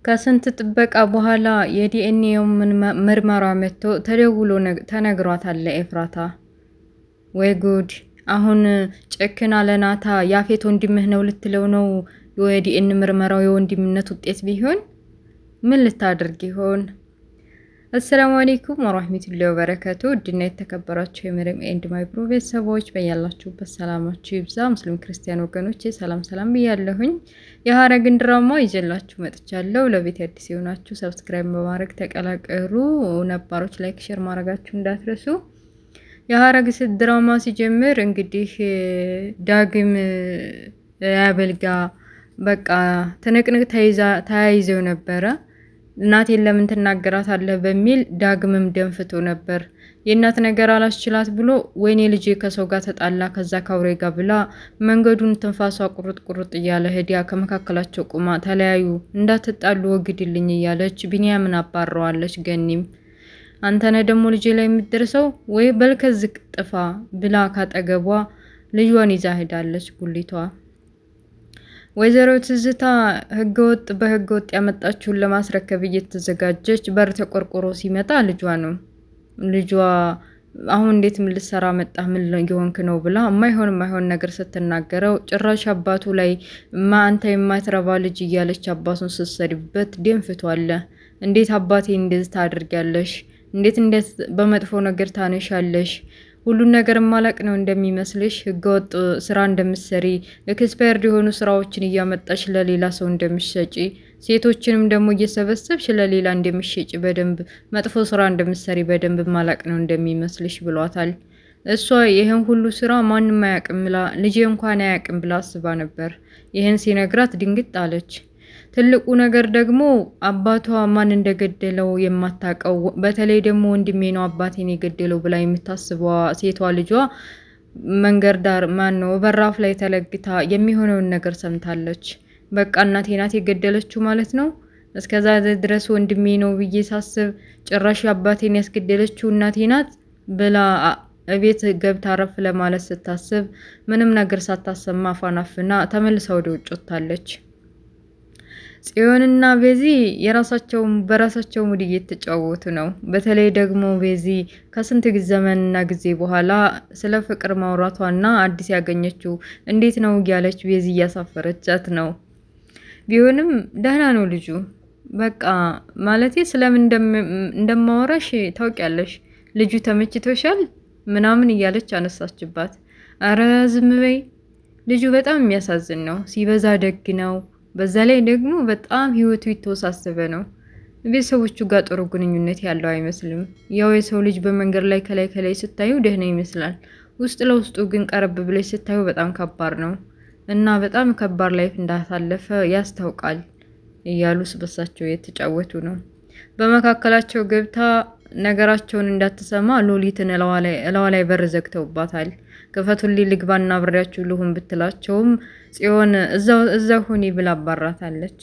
ከስንት ጥበቃ በኋላ የዲኤንኤው ምርመራ መጥቶ ተደውሎ ተነግሯታል ለኤፍራታ። ወይ ጉድ! አሁን ጨክና ለናታ ያፌት ወንድምህ ነው ልትለው ነው? የዲኤን ምርመራው የወንድምነት ውጤት ቢሆን ምን ልታደርግ ይሆን? አሰላሙ አለይኩም ወራህመቱላሂ ወበረካቱ። ውድና የተከበራችሁ የመሪም ኤንድ ማይ ፕሮ ቤተሰቦች በያላችሁበት ሰላማችሁ ይብዛ። ሙስሊም ክርስቲያን ወገኖቼ ሰላም ብያለሁኝ። የሐረግን ድራማ ይዤላችሁ መጥቻለሁ። ለቤት አዲስ የሆናችሁ ሰብስክራይብ በማድረግ ተቀላቀሉ። ነባሮች ላይክ፣ ሼር ማድረጋችሁ እንዳትረሱ። የሐረግ ድራማ ሲጀምር እንግዲህ ዳግም ያበልጋ በቃ ትንቅንቅ ተያይዘው ነበረ። እናቴን ለምን ትናገራታለህ በሚል ዳግምም ደንፍቶ ነበር። የእናት ነገር አላስችላት ብሎ ወይኔ ልጄ ከሰው ጋር ተጣላ ከዛ ካውሬ ጋር ብላ መንገዱን ትንፋሷ ቁርጥ እያለ ሄዲያ ከመካከላቸው ቁማ ተለያዩ፣ እንዳትጣሉ ወግድልኝ እያለች ቢኒያምን አባረዋለች። ገኒም አንተነ ደግሞ ልጄ ላይ የምትደርሰው ወይ በልከዝቅ ጥፋ ብላ ካጠገቧ ልጇን ይዛ ሄዳለች ጉሊቷ። ወይዘሮ ትዝታ በህገወጥ ያመጣችውን ለማስረከብ እየተዘጋጀች በር ተቆርቆሮ ሲመጣ ልጇ ነው። ልጇ አሁን እንዴት ምን ልትሰራ መጣ ምን እየሆንክ ነው ብላ የማይሆን ነገር ስትናገረው ጭራሽ አባቱ ላይ አንተ የማትረባ ልጅ እያለች አባቱን ስትሰድብበት ደንፍቷል። እንዴት አባቴ እንደዚህ ታደርጊያለሽ? እንዴት በመጥፎ ነገር ታነሻለሽ? ሁሉን ነገር ማላቅ ነው እንደሚመስልሽ? ህገወጥ ስራ እንደምትሰሪ፣ ኤክስፓየርድ የሆኑ ስራዎችን እያመጣሽ ለሌላ ሰው እንደምትሸጪ፣ ሴቶችንም ደግሞ እየሰበሰብሽ ለሌላ እንደምትሸጪ፣ በደንብ መጥፎ ስራ እንደምትሰሪ በደንብ ማላቅ ነው እንደሚመስልሽ ብሏታል። እሷ ይሄን ሁሉ ስራ ማንም አያውቅም ብላ ልጄ እንኳን አያውቅም ብላ አስባ ነበር። ይሄን ሲነግራት ድንግጥ አለች። ትልቁ ነገር ደግሞ አባቷ ማን እንደገደለው የማታውቀው፣ በተለይ ደግሞ ወንድሜ ነው አባቴን የገደለው ብላ የምታስበዋ ሴቷ ልጇ መንገድ ዳር በራፍ ላይ ተለግታ የሚሆነውን ነገር ሰምታለች። በቃ እናቴ ናት የገደለችው ማለት ነው። እስከዛ ድረስ ወንድሜ ነው ብዬ ሳስብ ጭራሽ አባቴን ያስገደለችው እናቴ ናት ብላ እቤት ገብታ አረፍ ለማለት ስታስብ ምንም ነገር ሳታሰማ አፋናፍና ተመልሳ ወደ ውጭ ወጥታለች። ጽዮንና ቤዚ በራሳቸው ሙድ እየተጫወቱ ነው። በተለይ ደግሞ ቤዚ ከስንት ዘመንና ጊዜ በኋላ ስለ ፍቅር ማውራቷና አዲስ ያገኘችው እንዴት ነው እያለች ቤዚ እያሳፈረቻት ነው። ቢሆንም ደህና ነው ልጁ። በቃ ማለቴ ስለምን እንደማወራሽ ታውቂያለሽ፣ ልጁ ተመችቶሻል ምናምን እያለች አነሳችባት። አረ ዝም በይ፣ ልጁ በጣም የሚያሳዝን ነው፣ ሲበዛ ደግ ነው። በዛ ላይ ደግሞ በጣም ህይወቱ የተወሳሰበ ነው። ቤተሰቦቹ ጋር ጥሩ ግንኙነት ያለው አይመስልም። ያው የሰው ልጅ በመንገድ ላይ ከላይ ስታዩ ደህና ይመስላል። ውስጥ ለውስጡ ግን ቀረብ ብለሽ ስታዩ በጣም ከባድ ነው እና በጣም ከባድ ላይፍ እንዳሳለፈ ያስታውቃል እያሉ ስበሳቸው የተጫወቱ ነው። በመካከላቸው ገብታ ነገራቸውን እንዳትሰማ ሎሊትን እላዋ ላይ በር ዘግተውባታል። ክፈቱልኝ ልግባና አብሬያችሁ ልሁን ብትላቸውም ጽዮን እዛው ሁኒ ብላ አባራታለች።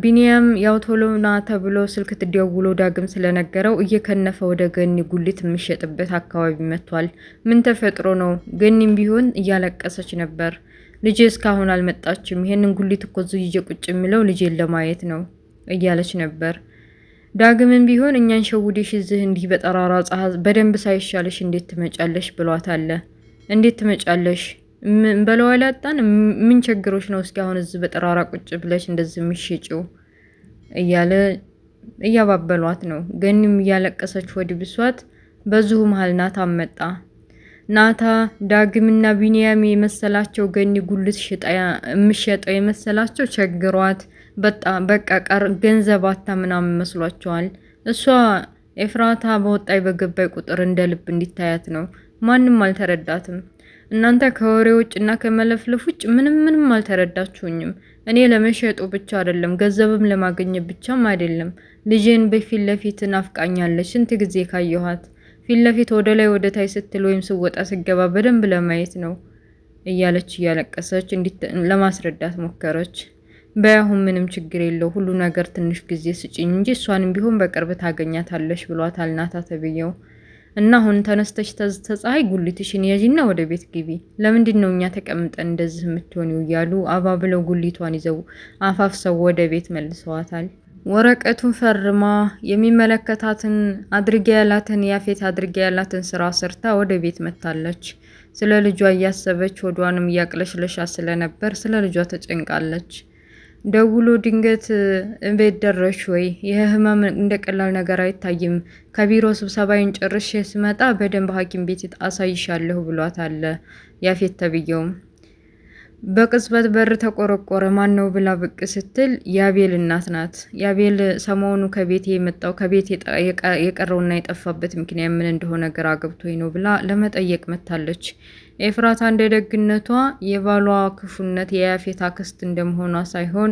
ቢኒያም ያው ቶሎና ተብሎ ስልክ ትደውሎ ዳግም ስለነገረው እየከነፈ ወደ ገኒ ጉሊት የሚሸጥበት አካባቢ መጥቷል። ምን ተፈጥሮ ነው? ገኒም ቢሆን እያለቀሰች ነበር። ልጄ እስካሁን አልመጣችም፣ ይሄንን ጉሊት እኮ ይዤ ቁጭ የሚለው ልጄን ለማየት ነው እያለች ነበር። ዳግምን ቢሆን እኛን ሸውዴሽ እዚህ እንዲህ በጠራራ ፀሐይ በደንብ ሳይሻለሽ እንዴት ትመጫለሽ ብሏታል። እንዴት ትመጫለሽ በለዋ ላጣን ምን ቸግሮሽ ነው እስኪ አሁን እዚህ በጠራራ ቁጭ ብለሽ እንደዚህ የሚሽጪው እያለ እያባበሏት ነው። ገኒም እያለቀሰች ወዲ ብሷት በዚሁ መሃል ናታ መጣ። ናታ ዳግምና ቢኒያም የመሰላቸው ገኒ ጉልት የምትሸጠው የመሰላቸው ቸግሯት በቃ ገንዘብ አታ ምናምን መስሏቸዋል። እሷ ኤፍራታ በወጣይ በገባይ ቁጥር እንደ ልብ እንዲታያት ነው። ማንም አልተረዳትም። እናንተ ከወሬ ውጭ እና ከመለፍለፍ ውጭ ምንም አልተረዳችሁኝም። እኔ ለመሸጡ ብቻ አይደለም ገንዘብም ለማግኘት ብቻም አይደለም። ልጄን በፊት ለፊት ናፍቃኛለች። ስንት ጊዜ ካየኋት ፊት ለፊት ወደ ላይ ወደ ታይ ስትል ወይም ስወጣ ስገባ በደንብ ለማየት ነው እያለች እያለቀሰች ለማስረዳት ሞከረች። በያሁን ምንም ችግር የለው ሁሉ ነገር ትንሽ ጊዜ ስጪኝ እንጂ እሷንም ቢሆን በቅርብ ታገኛታለሽ ብሏታል ናታ ተብየው። እና አሁን ተነስተሽ ተፀሐይ ጉሊትሽን ያዢና ወደ ቤት ግቢ። ለምንድን ነው እኛ ተቀምጠን እንደዚህ የምትሆኒው? እያሉ አባብለው ጉሊቷን ይዘው አፋፍሰው ወደ ቤት መልሰዋታል። ወረቀቱን ፈርማ የሚመለከታትን አድርጌ ያላትን ያፌት አድርጌ ያላትን ስራ ሰርታ ወደ ቤት መታለች። ስለ ልጇ እያሰበች ሆዷንም እያቅለሽለሻ ስለነበር ስለ ልጇ ተጨንቃለች። ደውሎ ድንገት ቤት ደረሽ ወይ? ይህ ህመም እንደ ቀላል ነገር አይታይም። ከቢሮ ስብሰባዬን ጨርሼ ስመጣ በደንብ ሐኪም ቤት አሳይሻለሁ ብሏት አለ ያፌት ተብየውም። በቅጽበት በር ተቆረቆረ። ማን ነው ብላ ብቅ ስትል የአቤል እናት ናት። የአቤል ሰሞኑ ከቤት የመጣው ከቤት የቀረውና የጠፋበት ምክንያት ምን እንደሆነ ግራ ገብቶኝ ነው ብላ ለመጠየቅ መታለች። ኤፍራታ እንደ ደግነቷ የባሏ ክፉነት የያፌት አክስት እንደመሆኗ ሳይሆን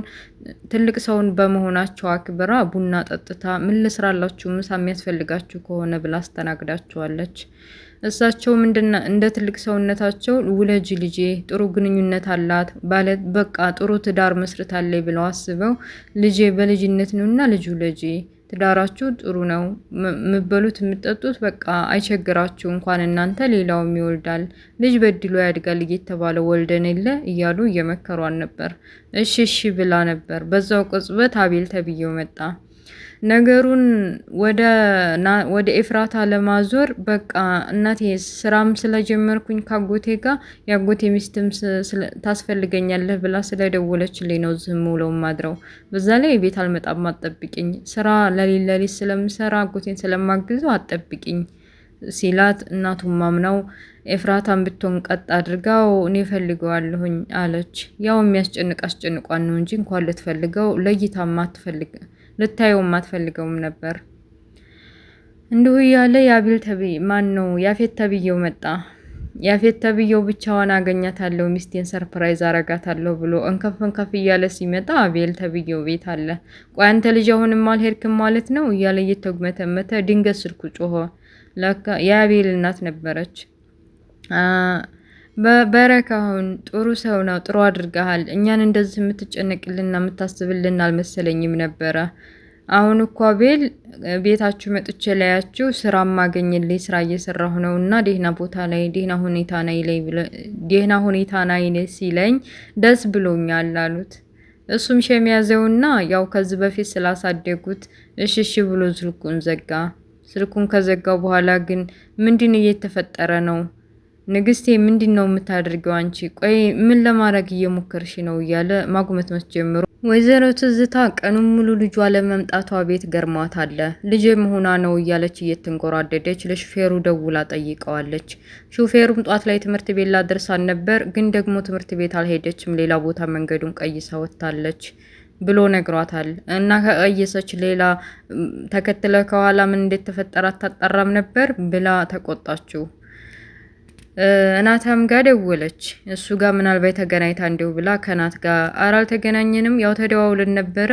ትልቅ ሰውን በመሆናቸው አክብራ ቡና ጠጥታ ምን ልስራላችሁ ምሳ የሚያስፈልጋችሁ ከሆነ ብላ አስተናግዳቸዋለች። እሳቸው እንደ ትልቅ ሰውነታቸው ውለጅ ልጄ ጥሩ ግንኙነት አላት በቃ ጥሩ ትዳር መስርታለች ብለው አስበው ልጄ በልጅነት ነውና ልጅ ውለጂ ትዳራችሁ ጥሩ ነው፣ የምበሉት የምጠጡት በቃ አይቸግራችሁ፣ እንኳን እናንተ ሌላውም ይወልዳል፣ ልጅ በድሎ ያድጋል እየተባለ ወልደን የለ እያሉ እየመከሯን ነበር። እሺ እሺ ብላ ነበር። በዛው ቅጽበት አቤል ተብዬው መጣ። ነገሩን ወደ ኤፍራታ ለማዞር በቃ እናቴ ስራም ስለጀመርኩኝ ካጎቴ ጋር የአጎቴ ሚስትም ታስፈልገኛለህ ብላ ስለደወለችልኝ ነው ዝም ብለው ማድረው። በዛ ላይ ቤት አልመጣም አትጠብቂኝ፣ ስራ ለሊት ስለምሰራ አጎቴን ስለማግዘው አትጠብቂኝ ሲላት እናቱም ማምናው ኤፍራታን ብትሆን ቀጥ አድርጋው እኔ ፈልገዋለሁኝ አለች። ያው የሚያስጨንቅ አስጨንቋን ነው እንጂ እንኳን ልትፈልገው ለይታማ አትፈልግ ልታየውም አትፈልገውም ነበር። እንዲሁ ያለ የአቤል ያፌት ተብዬው መጣ። ያፌት ተብዬው ብቻዋን አገኛታለሁ ሚስቴን ሰርፕራይዝ አረጋታለሁ ብሎ እንከፍ እያለ ሲመጣ አቤል ተብዬው ቤት አለ። ቆይ አንተ ልጅ አሁንም አልሄድክም ማለት ነው እያለ እየተጉመተመተ ድንገት ስልኩ ጮኸ። ለካ የአቤል እናት ነበረች። በረካሁን ጥሩ ሰው ነው፣ ጥሩ አድርገሃል። እኛን እንደዚህ የምትጨነቅልና የምታስብልን አልመሰለኝም ነበረ። አሁን እኮ አቤል ቤታችሁ መጥቼ ላያችሁ ስራ ማገኝልኝ ስራ እየሰራሁ ነው እና ደህና ቦታ ላይ ደህና ሁኔታ ናይ ሲለኝ ደስ ብሎኛል አሉት። እሱም ሸሚያዘውና ያው ከዚህ በፊት ስላሳደጉት እሽሽ ብሎ ስልኩን ዘጋ። ስልኩን ከዘጋው በኋላ ግን ምንድን እየተፈጠረ ነው ንግስቴ ምንድን ነው የምታደርገው አንቺ? ቆይ ምን ለማድረግ እየሞከርሽ ነው? እያለ ማጉመትመት ጀምሮ ወይዘሮ ትዝታ ቀኑን ሙሉ ልጇ ለመምጣቷ ቤት ገርሟት አለ። ልጅ መሆኗ ነው እያለች እየተንጎራደደች ለሹፌሩ ደውላ ጠይቀዋለች። ሹፌሩም ጧት ላይ ትምህርት ቤት ላደርሳን ነበር፣ ግን ደግሞ ትምህርት ቤት አልሄደችም፣ ሌላ ቦታ መንገዱን ቀይሳ ወጥታለች ብሎ ነግሯታል። እና ከቀየሰች ሌላ ተከትለ ከኋላ ምን እንደተፈጠረ አታጣራም ነበር ብላ ተቆጣችው። እናታም ጋር ደወለች። እሱ ጋር ምናልባት ተገናኝታ እንዲው ብላ ከናት ጋር አልተገናኘንም፣ ያው ተደዋውለን ነበረ፣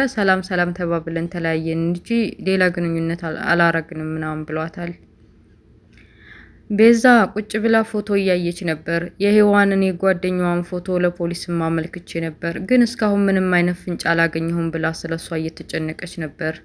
ሰላም ተባብለን ተለያየን እንጂ ሌላ ግንኙነት አላረግንም ምናምን ብሏታል። ቤዛ ቁጭ ብላ ፎቶ እያየች ነበር። የሔዋንን የጓደኛዋን ፎቶ ለፖሊስ ማመልክቼ ነበር፣ ግን እስካሁን ምንም አይነት ፍንጭ አላገኘሁም ብላ ስለሷ እየተጨነቀች ነበር።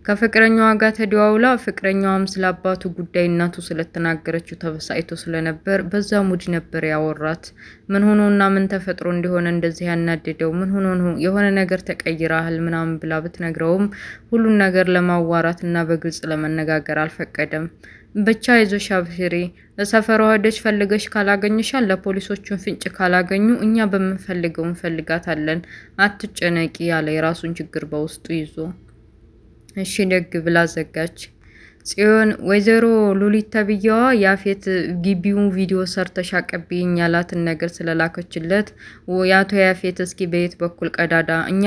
ከፍቅረኛዋ ጋር ተደዋውላ ፍቅረኛዋም ስለ አባቱ ጉዳይ እናቱ ስለተናገረችው ተበሳይቶ ስለነበር በዛ ሙድ ነበር ያወራት። ምን ሆኖና ምን ተፈጥሮ እንደሆነ እንደዚህ ያናደደው ምን ሆኖ ነው የሆነ ነገር ተቀይራል ምናምን ብላ ብትነግረውም ሁሉን ነገር ለማዋራት እና በግልጽ ለመነጋገር አልፈቀደም። ብቻ ይዞሽ አብሽሪ፣ ለሰፈሯ ሄደሽ ፈልገሽ ካላገኘሻል ለፖሊሶቹን ፍንጭ ካላገኙ እኛ በምንፈልገው እንፈልጋታለን፣ አትጨነቂ ያለ የራሱን ችግር በውስጡ ይዞ እሺ ደግ ብላ ዘጋች። ጽዮን ወይዘሮ ሉሊት ተብዬዋ ያፌት ግቢውን ቪዲዮ ሰርተሽ አቀብይኝ ያላትን ነገር ስለላከችለት ያቶ ያፌት እስኪ በየት በኩል ቀዳዳ እኛ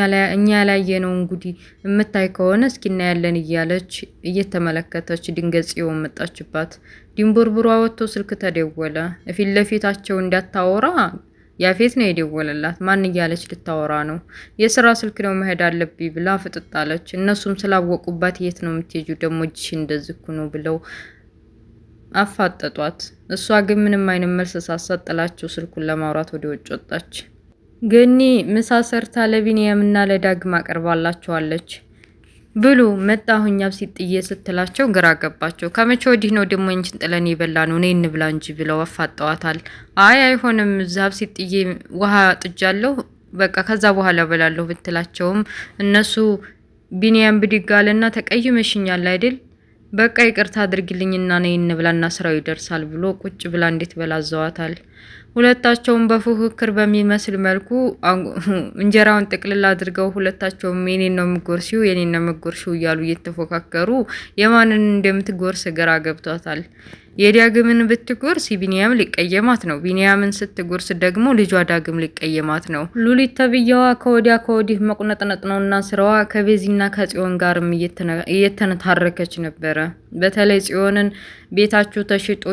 ያላየነው እንግዲህ የምታይ ከሆነ እስኪ እናያለን እያለች እየተመለከተች ድንገት ጽዮን መጣችባት። ድንቡርቡሯ ወጥቶ ስልክ ተደወለ። ፊት ለፊታቸው እንዳታወራ ያፌት ነው የደወለላት። ማን እያለች ልታወራ ነው? የስራ ስልክ ነው መሄድ አለብኝ ብላ ፍጥጣለች። እነሱም ስላወቁባት የት ነው የምትሄጂው ደግሞ እጅሽ እንደዚህ ነው ብለው አፋጠጧት። እሷ ግን ምንም አይነት መልስ ሳትሰጥላቸው ስልኩን ለማውራት ወደ ውጭ ወጣች። ገኒ ምሳ ሰርታ ለቢንያምና ለዳግም አቀርባላቸዋለች። ብሉ መጣሁኝ አብሲጥዬ ስትላቸው ግራ ገባቸው። ከመቼ ወዲህ ነው ደግሞ እንችን ጥለን የበላ ነው እኔ እንብላ እንጂ ብለው አፋጠዋታል። አይ አይሆንም እዛ አብሲጥዬ ውሃ ጥጃለሁ በቃ ከዛ በኋላ በላለሁ ብትላቸውም እነሱ ቢኒያም ብድግ አለና ተቀይመሽኛል አይደል በቃ ይቅርታ አድርግልኝና ነይ እንብላና ስራው ይደርሳል ብሎ ቁጭ ብላ እንዴት በላዘዋታል። ሁለታቸውም በፉክክር በሚመስል መልኩ እንጀራውን ጥቅልል አድርገው ሁለታቸውም የኔን ነው የምጎርሺው የኔን ነው የምጎርሺው እያሉ እየተፎካከሩ የማንን እንደምትጎርስ ግራ ገብቷታል። የዳግምን ብትጎርስ ቢኒያም ሊቀየማት ነው። ቢኒያምን ስትጎርስ ደግሞ ልጇ ዳግም ሊቀየማት ነው። ሉሊት ተብዬዋ ከወዲያ ከወዲህ መቁነጥነጥ ነውና ስራዋ ከቤዚና ከጽዮን ጋርም እየተነታረከች ነበረ። በተለይ ጽዮንን ቤታችሁ ተሽጦ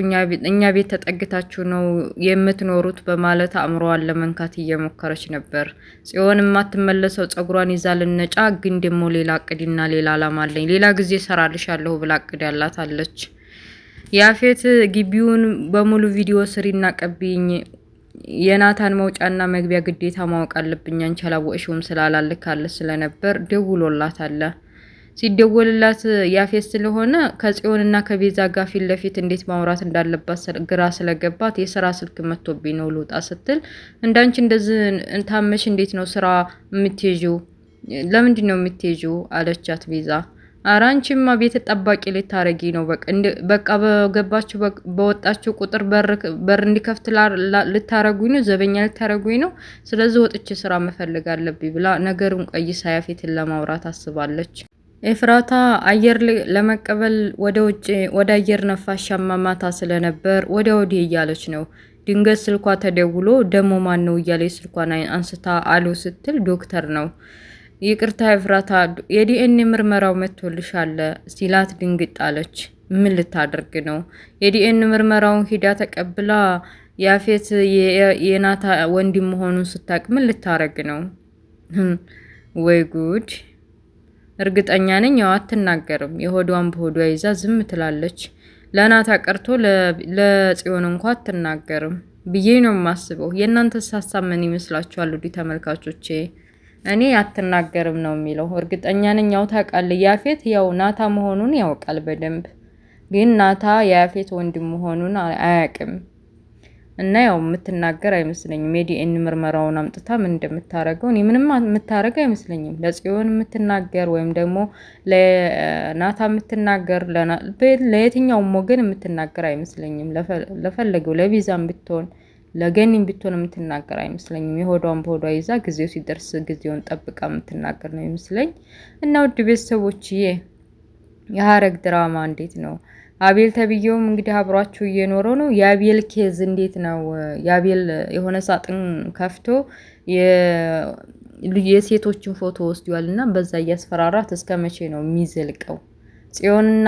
እኛ ቤት ተጠግታችሁ ነው የምትኖሩት በማለት አእምሮዋን ለመንካት እየሞከረች ነበር። ጽዮን የማትመለሰው ጸጉሯን ይዛ ልነጫ ግን ደግሞ ሌላ እቅድና ሌላ አላማ አለኝ ሌላ ጊዜ ሰራልሻለሁ ብላ እቅድ ያላታለች። ያፌት ግቢውን በሙሉ ቪዲዮ ስሪና ቀብኝ የናታን መውጫና መግቢያ ግዴታ ማወቅ አለብኝ አንቺ አላወቅሽውም ስላላልካለ ስለነበር ደውሎላታል። ሲደወልላት ያፌት ስለሆነ ከጽዮንና ከቤዛ ጋር ፊት ለፊት እንዴት ማውራት እንዳለባት ግራ ስለገባት የስራ ስልክ መጥቶብኝ ነው ልውጣ ስትል እንዳንቺ እንደዚህ ታመሽ እንዴት ነው ስራ የምትሄጂው ለምንድን ነው የምትሄጂው አለቻት ቤዛ። አራንቺማ ቤት ጠባቂ ልታረጊ ነው በቃ በገባችሁ በወጣችሁ ቁጥር በር እንዲከፍት ልታረጉኝ ነው ዘበኛ ልታረጉኝ ነው ስለዚህ ወጥቼ ስራ መፈለግ አለብኝ ብላ ነገሩን ቀይሳ ያፌትን ለማውራት አስባለች። ኤፍራታ አየር ለመቀበል ወደ ውጭ ወደ አየር ነፋሻማ ማታ ስለነበር ወዲህ እያለች ነው። ድንገት ስልኳ ተደውሎ ደሞ ማን ነው እያለች ስልኳን አንስታ አሉ ስትል ዶክተር ነው። ይቅርታ ኤፍራታ የዲኤንኤ ምርመራው መጥቶልሻል ሲላት ድንግጥ አለች። ምን ልታደርግ ነው? የዲኤንኤ ምርመራውን ሂዳ ተቀብላ ያፌት የናታ ወንድም መሆኑን ስታቅ ምን ልታረግ ነው? ወይ ጉድ! እርግጠኛ ነኝ ያው አትናገርም። የሆዷን በሆዷ ይዛ ዝም ትላለች። ለናታ ቀርቶ ለጽዮን እንኳን አትናገርም ብዬ ነው የማስበው። የእናንተስ ሀሳብ ምን ይመስላችኋል? ውድ ተመልካቾቼ እኔ አትናገርም ነው የሚለው። እርግጠኛ ነኝ ያው ታውቃለህ ያፌት ያው ናታ መሆኑን ያውቃል በደንብ ግን ናታ የያፌት ወንድም መሆኑን አያውቅም እና ያው የምትናገር አይመስለኝም። የዲኤንኤ ምርመራውን አምጥታ ምን እንደምታረገው እኔ ምንም የምታረግ አይመስለኝም። ለጽዮን የምትናገር ወይም ደግሞ ለናታ የምትናገር ለየትኛውም ወገን የምትናገር አይመስለኝም። ለፈለገው ለቪዛም ብትሆን ለገኒም ብትሆን የምትናገር አይመስለኝም። የሆዷን በሆዷ ይዛ ጊዜው ሲደርስ ጊዜውን ጠብቃ የምትናገር ነው ይመስለኝ። እና ውድ ቤተሰቦችዬ የሀረግ ድራማ እንዴት ነው? አቤል ተብዬውም እንግዲህ አብሯችሁ እየኖረው ነው። የአቤል ኬዝ እንዴት ነው? የአቤል የሆነ ሳጥን ከፍቶ የሴቶችን ፎቶ ወስዷል እና በዛ እያስፈራራት እስከ መቼ ነው የሚዘልቀው? ጽዮንና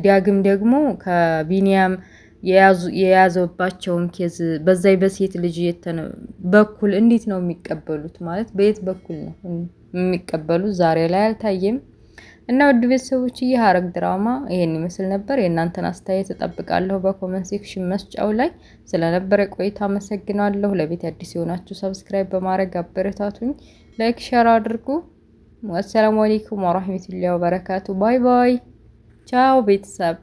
ዳግም ደግሞ ከቢኒያም የያዘባቸውን ኬዝ በዛይ በሴት ልጅ በኩል እንዴት ነው የሚቀበሉት? ማለት በየት በኩል ነው የሚቀበሉት? ዛሬ ላይ አልታየም። እና ውድ ቤተሰቦች የሀረግ ድራማ ይሄን ይመስል ነበር። የእናንተን አስተያየት እጠብቃለሁ በኮመንት ሴክሽን መስጫው ላይ። ስለነበረ ቆይታ አመሰግናለሁ። ለቤት አዲስ የሆናችሁ ሰብስክራይብ በማድረግ አበረታቱኝ። ላይክ ሼር አድርጉ። ወሰላሙ አለይኩም ወራህመቱላሂ ወበረካቱ። ባይ ባይ። ቻው ቤተሰብ።